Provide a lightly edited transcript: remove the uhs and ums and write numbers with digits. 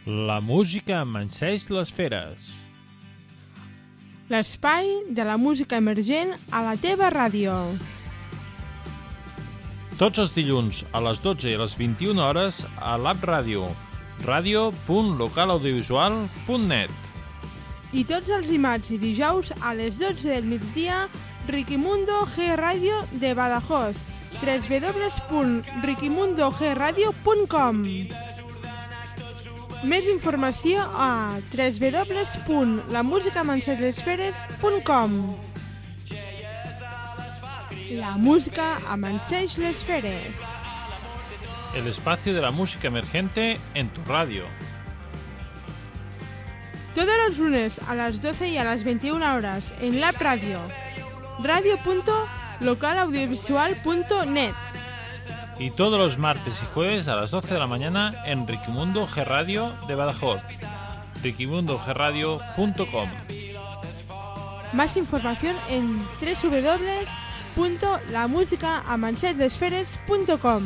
La música amanseix les feres. L'espai de la música emergent a la teva ràdio. Tots els dilluns a les 12 i a les 21 hores a l'App Ràdio, radio.localaudiovisual.net. I tots els dimarts i dijous a les 12 del migdia, Riquimundo G Radio de Badajoz, www.riquimundogradio.com. Més informació a www.lamusicamanseix-les-feres.com. La música amanseix les feres. El espacio de la música emergente en tu radio. Todos los lunes a las 12 y a las 21 horas en la radio, radio.localaudiovisual.net. Y todos los martes y jueves a las 12 de la mañana en Riquimundo G Radio de Badajoz, riquimundogradio.com. Más información en www.lamusicamanseix-les-feres.com.